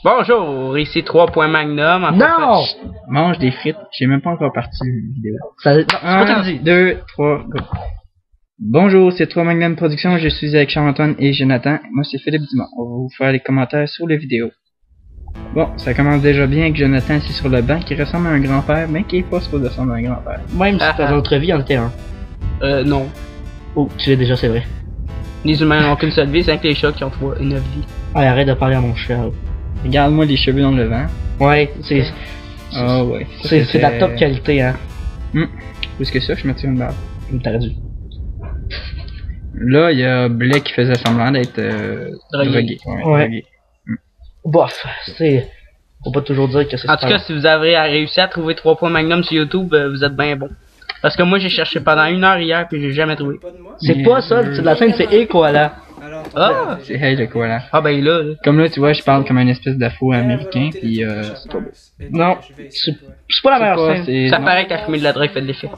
Bonjour, ici 3 points Magnum. Non! Mange des frites. J'ai même pas encore parti la vidéo. C'est pas toi qui dis. 2, 3, go. Bonjour, c'est 3 Magnum Productions. Je suis avec Charles-Antoine et Jonathan. Moi, c'est Philippe Dumont. On va vous faire les commentaires sur la vidéo. Bon, ça commence déjà bien que Jonathan est sur le banc qui ressemble à un grand-père, mais qui est pas supposé ressembler à un grand-père. Même si dans notre vie, on était un. Non. Oh, tu l'as déjà, c'est vrai. Les humains n'ont qu'une seule vie, c'est que les chats qui ont 9 vies. Allez, arrête de parler à mon chat. Regarde-moi les cheveux dans le vent. Ouais, c'est. Ah ouais. C'est de la top qualité, hein. Plus que ça, je me tire une balle. T'aurais dû. Là, il y a Blake qui faisait semblant d'être drogué. Ouais. Drogué. Bof, c'est. Faut pas toujours dire que c'est. En tout cas, si vous avez réussi à trouver 3 points Magnum sur YouTube, vous êtes bien bon. Parce que moi, j'ai cherché pendant 1 heure hier, puis j'ai jamais trouvé. C'est pas ça, c'est de la scène, c'est et koala. Ah! C'est Hey le koala. Ah ben là. Comme là, tu vois, je parle comme une espèce d'afro-américain, puis c'est pas beau. Non, c'est pas la meilleure scène. Ça paraît que t'as fumé de la drogue fait de l'effet.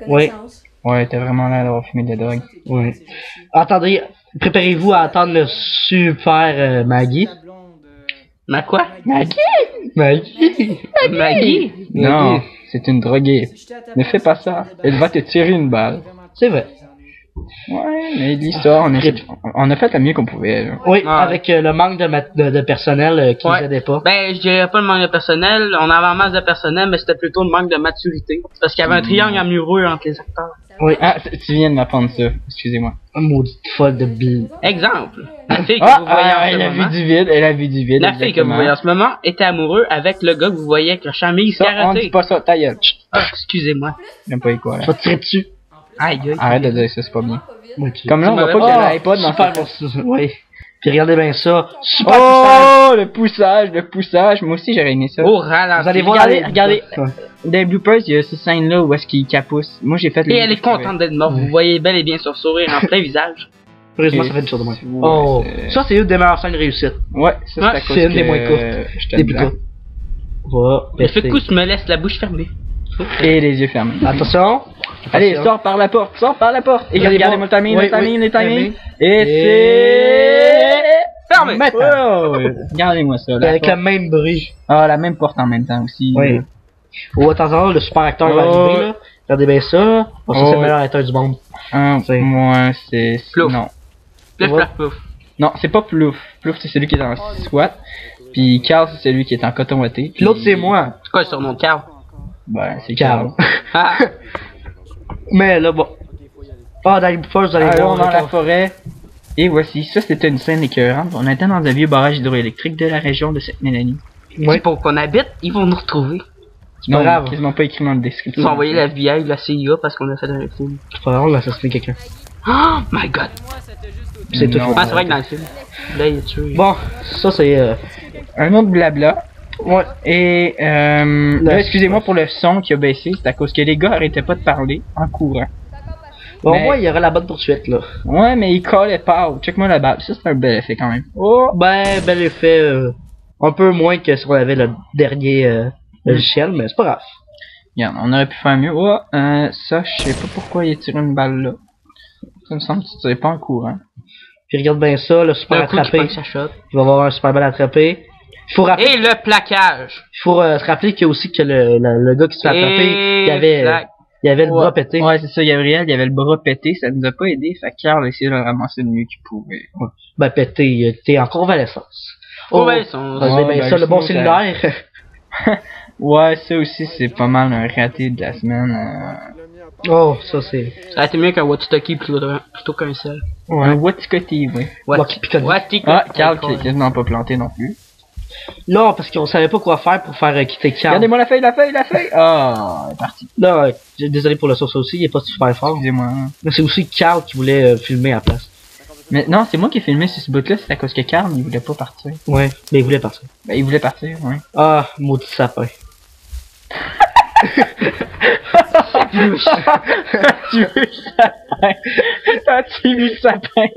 Oui. Ouais, t'as vraiment l'air d'avoir fumé de la drogue. Oui. Attendez, préparez-vous à attendre le super Maggie. Ma quoi? Maggie! Maggie? Non, c'est une droguée. Ne fais pas ça. Elle va te tirer une balle. C'est vrai. Ouais, mais l'histoire, on a fait le mieux qu'on pouvait. Là. Oui, avec le manque de personnel qui nous aidait pas. Ben, je dirais pas le manque de personnel. On avait en masse de personnel, mais c'était plutôt le manque de maturité. Parce qu'il y avait un triangle amoureux entre les acteurs. Oui. Ah, tu viens de m'apprendre ça. Excusez-moi. Maudite folle de bille. Exemple. La fille que vous voyez en ce moment. Elle a vu du vide. La fille que vous voyez en ce moment était amoureuse avec le gars que vous voyez avec la chemise carottée. On dit pas ça, ta gueule. Ah, excusez-moi. J'aime pas quoi là. Je vais te tirer dessus. Aïe, aïe. Arrête de dire ça, c'est pas bien. Okay. Comme là, on voit pas qu'il y a l'iPod dans super. Oui. Puis regardez bien ça. Super poussage. Le poussage. Moi aussi, j'aurais aimé ça. Oh, ralenti. Vous allez voir, regardez. Dans les bloopers, il y a cette scène-là où est-ce qu'il capousse. Moi, j'ai fait Et elle est contente d'être morte. Vous voyez bel et bien son sourire en plein visage. Heureusement, ça fait une chose de moins. Oh, ça, c'est une des meilleures scènes réussites. Ouais, ça, c'est une des moins courtes. Des plus courtes. Voilà. Le fait coup me laisse la bouche fermée. Et les yeux fermés. Attention. Allez, sors par la porte. Et regardez-moi le timing. Et c'est... Fermé. Regardez-moi ça. Avec le même bruit. Ah, la même porte en même temps aussi. Oui. Oh, attention, le super acteur va arriver, là. Regardez bien ça. Oh, ça, c'est le meilleur acteur du monde. Moi, c'est... Plouf. Non. Plouf. Non, c'est pas Plouf. Plouf, c'est celui qui est en SWAT. Puis Carl, c'est celui qui est en coton ouaté. Puis l'autre, c'est moi. C'est quoi le surnom de Carl? Ben, c'est Carl. Ah. Mais là, bon. Ah, dans les bouffeurs, vous allez voir. Dans la forêt. Et voici, ça c'était une scène écœurante. On était dans un vieux barrage hydroélectrique de la région de Sainte-Mélanie. Oui. Pour qu'on habite, ils vont nous retrouver. C'est pas grave. Ils m'ont pas écrit dans le description. Ils vont envoyer la FBI ou la CIA parce qu'on a fait un film. C'est pas grave, on a assassiné quelqu'un. Oh my god! C'est tout. Ah, c'est vrai que dans le film. Là, il est tué. Bon, ça c'est. Un autre blabla. Ouais. Et là, excusez-moi pour le son qui a baissé, c'est à cause que les gars arrêtaient pas de parler en courant. Bon, moi, il y aura la bonne poursuite, là. Ouais, mais ils callaient pas. Check-moi la balle. Ça, c'est un bel effet quand même. Oh, ben, bel effet. Un peu moins que si on avait le dernier logiciel, mais c'est pas grave. Regarde, on aurait pu faire mieux. Oh, ça, je sais pas pourquoi il a tiré une balle là. Ça me semble que tu tirais pas en courant. Puis regarde bien ça, le super attrapé. Il va avoir un super bal attrapé. Il faut rappeler. Et le plaquage! Il faut se rappeler qu'il y a aussi que le gars qui se fait attraper, il avait le bras pété. Ouais, c'est ça, Gabriel, il avait le bras pété, ça nous a pas aidé, fait que Carl a essayé de le ramasser le mieux qu'il pouvait. Ouais. Ben pété, il était en convalescence. Convalescence. Ça, le bon cellulaire. Ouais, ça aussi, c'est pas mal un raté de la semaine. Oh, ça c'est... Ça a été mieux qu'un walkie-talkie plutôt qu'un seul. Ouais. Un walkie-talkie, oui. Walkie-talkie. Ah, Carl qui est quasiment pas planté non plus. Non, parce qu'on savait pas quoi faire pour faire quitter Carl. Regardez-moi la feuille! Ah, elle est partie. Là, désolé pour le sauce aussi, il est pas super fort. Excusez-moi. Mais c'est aussi Carl qui voulait filmer à la place. Mais non, c'est moi qui ai filmé sur ce bout-là, c'est à cause que Carl, il voulait pas partir. Ouais, mais il voulait partir. Ben, il voulait partir, ouais. Ah, maudit sapin. Tu veux le sapin.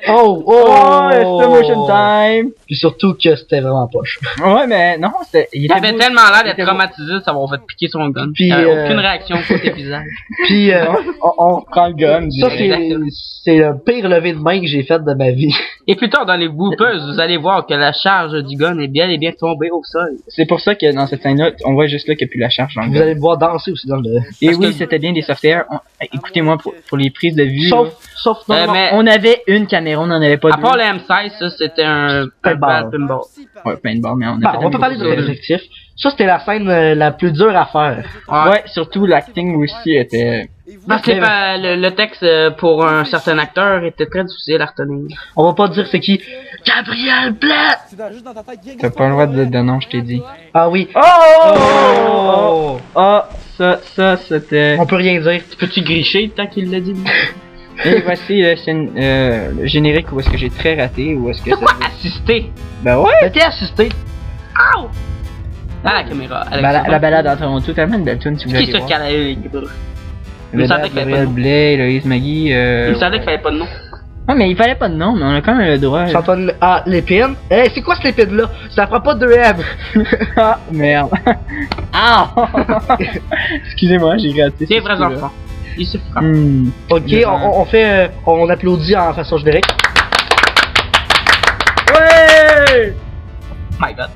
Oh, Oh, slow motion time! Puis surtout que c'était vraiment poche. Ouais, mais non, c'était. Il Il était avait beau. tellement l'air Il était d'être traumatisé de s'avoir fait piquer son gun. Puis, Il avait aucune réaction sur tes visages. Puis, On prend le gun. ça, Exactement. c'est le pire lever de main que j'ai fait de ma vie. Et plus tard dans les bloopers, vous allez voir que la charge du gun est bien et bien tombée au sol. C'est pour ça que dans cette scène-là, on voit juste là qu'il n'y a plus la charge dans le Vous gun. allez me voir danser aussi dans le... Et Parce oui, que- c'était bien des softwares. Écoutez-moi, pour les prises de vue, Sauf, non, non, mais on avait une caméra, on n'en avait pas à deux. part le M16, ça c'était un Paintball. bad pinball. Ouais, paintball, mais on a Bon, fait on un peut parler de nouveau- l'objectif. Ça, c'était la scène la plus dure à faire. Ouais, surtout l'acting aussi était... Parce que le texte pour un certain acteur était très difficile à retenir. On va pas dire c'est qui. Gabriel Blatt! T'as pas le droit de dire non, je t'ai dit. Ah oui. Oh! Oh, ça, c'était... On peut rien dire. Peux-tu gricher tant qu'il l'a dit? Et voici le générique où est-ce que j'ai très raté, où est-ce que ça... Assister Ben ouais! T'es assisté. à la caméra. Alex, La balade en Toronto, tellement une belle tune si vous Qui voulez se voir. calait? Il savait qu'il fallait pas Gabriel de nom. Blais, Héloïse Magui, Il savait qu'il fallait pas de nom. Ouais, mais il fallait pas de nom, mais on a quand même le droit. J'entends ah, l'épine. Eh, c'est quoi cette épine là? Ça prend pas de M. Ah, merde. Ah! Excusez-moi, j'ai raté. C'est ce vrais coup-là. enfants. Il se fera. Ok, on fait, on applaudit en façon générique. Ouais! My god.